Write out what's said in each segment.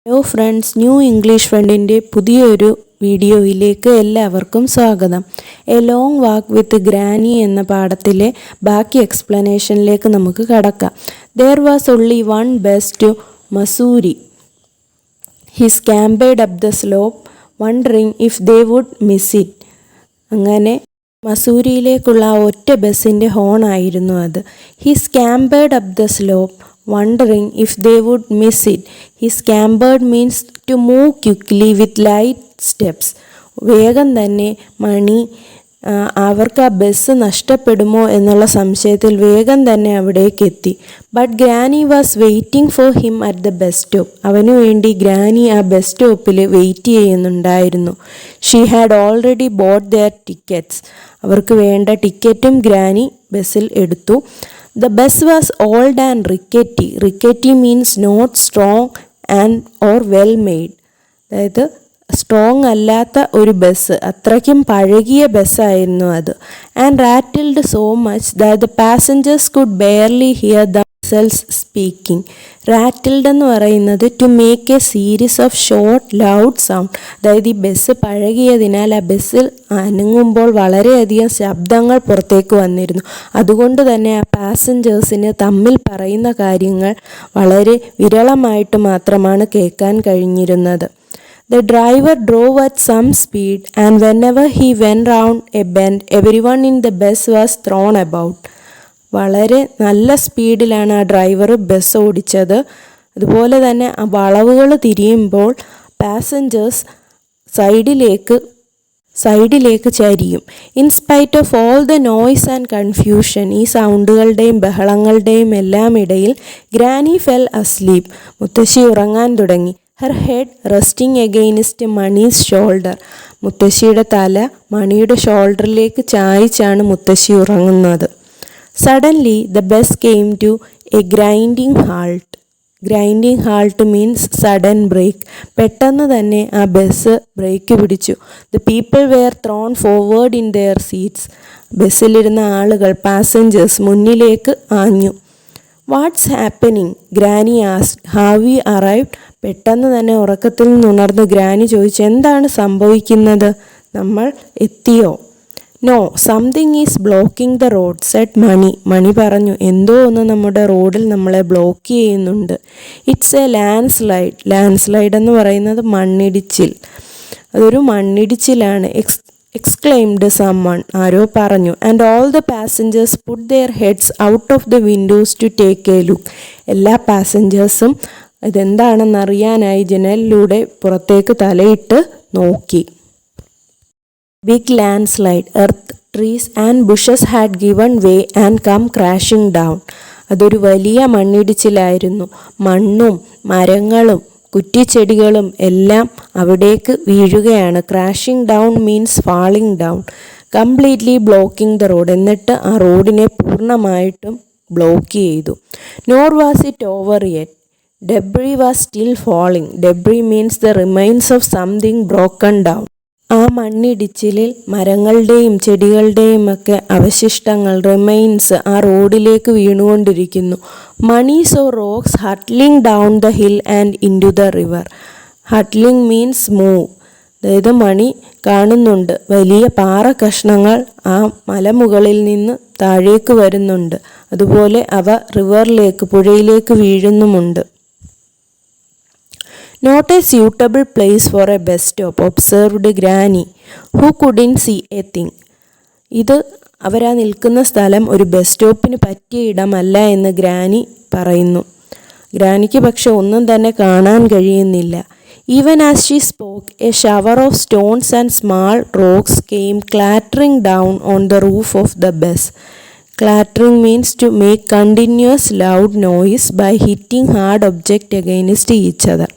Hello friends, new English ഫ്രണ്ടിൻ്റെ പുതിയൊരു വീഡിയോയിലേക്ക് എല്ലാവർക്കും സ്വാഗതം. A long walk with granny എന്ന പാഠത്തിലെ ബാക്കി എക്സ്പ്ലനേഷനിലേക്ക് നമുക്ക് കടക്കാം. There was only one bus to Mussoorie. He scampered up the slope wondering if they would miss it. അങ്ങനെ മസൂരിയിലേക്കുള്ള ഒറ്റ ബസ്സിൻ്റെ ഹോണായിരുന്നു അത്. He scampered up the slope wondering if they would miss it. He scampered means to move quickly with light steps. വേഗം തന്നെ അവർക്ക് ആ ബസ് നഷ്ടപ്പെടുമോ എന്നുള്ള സംശയത്തിൽ വേഗം തന്നെ അവിടേക്ക് എത്തി. But granny was waiting for him at the bus stop. അവനു വേണ്ടി ഗ്രാനി ആ ബസ് സ്റ്റോപ്പിൽ വെയിറ്റ് ചെയ്യുന്നുണ്ടായിരുന്നു. She had already bought their tickets. അവർക്ക് വേണ്ട ടിക്കറ്റും ഗ്രാനി ബസ്സിൽ എടുത്തു. The bus was old and rickety. Rickety means not strong and or well made. അതായത് സ്ട്രോങ് അല്ലാത്ത ഒരു ബസ്, അത്രയ്ക്കും പഴകിയ ബസ്സായിരുന്നു അത്. And rattled so much that the passengers could barely hear themselves speaking. Rattled എന്ന് പറയുന്നത് to make a series of short loud sound. അതായത് ഈ ബസ് പഴകിയതിനാൽ ആ ബസ്സിൽ അനങ്ങുമ്പോൾ വളരെയധികം ശബ്ദങ്ങൾ പുറത്തേക്ക് വന്നിരുന്നു. അതുകൊണ്ട് തന്നെ ആ പാസഞ്ചേഴ്സിന് തമ്മിൽ പറയുന്ന കാര്യങ്ങൾ വളരെ വിരളമായിട്ട് മാത്രമാണ് കേൾക്കാൻ കഴിഞ്ഞിരുന്നത്. The driver drove at some speed, and whenever he went round a bend, everyone in the bus was thrown about. വളരെ നല്ല സ്പീഡിലാണ് ആ ഡ്രൈവർ ബസ് ഓടിച്ചത്. അതുപോലെ തന്നെ ആ വളവുകൾ തിരിയുമ്പോൾ പാസഞ്ചേഴ്സ് സൈഡിലേക്ക് ചരിയും. In spite of all the noise and confusion, ഈ സൗണ്ടുകളുടെയും ബഹളങ്ങളുടെയും എല്ലാം ഇടയിൽ ഗ്രാനി ഫെൽ അസ്ലീപ്. മുത്തശ്ശി ഉറങ്ങാൻ തുടങ്ങി. Her head resting against Mani's shoulder. മുത്തശ്ശിയുടെ തല മണിയുടെ ഷോൾഡറിലേക്ക് ചായിച്ചാണ് മുത്തശ്ശി ഉറങ്ങുന്നത്. Suddenly the bus came to a grinding halt. Grinding halt means sudden brake. പെട്ടെന്ന് തന്നെ ആ ബസ് ബ്രേക്ക് പിടിച്ചു. The people were thrown forward in their seats. ബസ്സിലിരുന്ന ആളുകൾ, പാസഞ്ചേഴ്സ് മുന്നിലേക്ക് ആഞ്ഞു. What's happening? Granny asked. Have we arrived? പെട്ടെന്ന് തന്നെ ഉറക്കത്തിൽ നിന്നുണർന്ന് ഗ്രാനി ചോദിച്ചു, എന്താണ് സംഭവിക്കുന്നത്? നമ്മൾ എത്തിയോ? No, something is blocking the road, said Mani. Mani പറഞ്ഞു, എന്തോ ഒന്ന് നമ്മുടെ റോഡിൽ നമ്മളെ ബ്ലോക്ക് ചെയ്യുന്നുണ്ട്. It's a landslide. Landslide എന്ന് പറയുന്നത് മണ്ണിടിച്ചിൽ. അതൊരു മണ്ണിടിച്ചിലാണ്. Exclaimed someone. ആരോ പറഞ്ഞു. And all the passengers put their heads out of the windows to take a look. എല്ലാ പാസഞ്ചേഴ്സും ഇതെന്താണെന്നറിയാനായി ജനലിലൂടെ പുറത്തേക്ക് തലയിട്ട് നോക്കി. Big landslide. Earth, trees and bushes had given way and come crashing down. അതൊരു വലിയ മണ്ണിടിച്ചിലായിരുന്നു. മണ്ണും മരങ്ങളും കുറ്റിച്ചെടികളും എല്ലാം അവിടേക്ക് വീഴുകയാണ്. Crashing down means falling down. Completely blocking the road. എന്നിട്ട് ആ റോഡിനെ പൂർണ്ണമായിട്ടും ബ്ലോക്ക് ചെയ്തു. Nor was it over yet. Debris was still falling. Debris means the remains of something broken down. ആ മണ്ണിടിച്ചിലിൽ മരങ്ങളുടെയും ചെടികളുടെയും ഒക്കെ അവശിഷ്ടങ്ങൾ, റിമൈൻസ്, ആ റോഡിലേക്ക് വീണുകൊണ്ടിരിക്കുന്നു. Mani saw rocks hurtling down the hill and into the river. Hurtling means move. അതായത് മണി കാണുന്നുണ്ട്, വലിയ പാറ കഷ്ണങ്ങൾ ആ മലമുകളിൽ നിന്ന് താഴേക്ക് വരുന്നുണ്ട്. അതുപോലെ അവ റിവറിലേക്ക്, പുഴയിലേക്ക് വീഴുന്നുമുണ്ട്. Not a suitable place for a bus stop, observed Granny, who couldn't see a thing. ഇത് അവരാ നിൽക്കുന്ന സ്ഥലം ഒരു ബസ് സ്റ്റോപ്പിന് പറ്റിയ ഇടമല്ല എന്ന് ഗ്രാനി പറയുന്നു. ഗ്രാനിക്ക് പക്ഷെ ഒന്നും തന്നെ കാണാൻ കഴിയുന്നില്ല. Even as she spoke, a shower of stones and small rocks came clattering down on the roof of the bus. Clattering means to make continuous loud noise by hitting hard object against each other.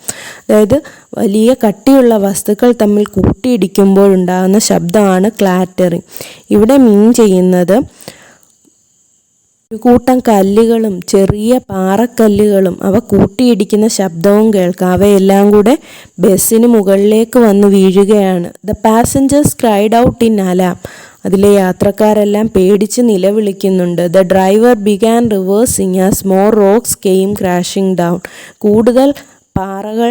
അതായത് വലിയ കട്ടിയുള്ള വസ്തുക്കൾ തമ്മിൽ കൂട്ടിയിടിക്കുമ്പോഴുണ്ടാകുന്ന ശബ്ദമാണ് ക്ലാറ്ററിങ്. ഇവിടെ മീൻ ചെയ്യുന്നത് ഒരു കൂട്ടം കല്ലുകളും ചെറിയ പാറക്കല്ലുകളും അവ കൂട്ടിയിടിക്കുന്ന ശബ്ദവും കേൾക്കാം. അവയെല്ലാം കൂടെ ബസ്സിന് മുകളിലേക്ക് വന്ന് വീഴുകയാണ്. The passengers cried out in alarm. അതിലെ യാത്രക്കാരെല്ലാം പേടിച്ച് നിലവിളിക്കുന്നുണ്ട്. The driver began reversing as more rocks came crashing down. കൂടുതൽ പാറകൾ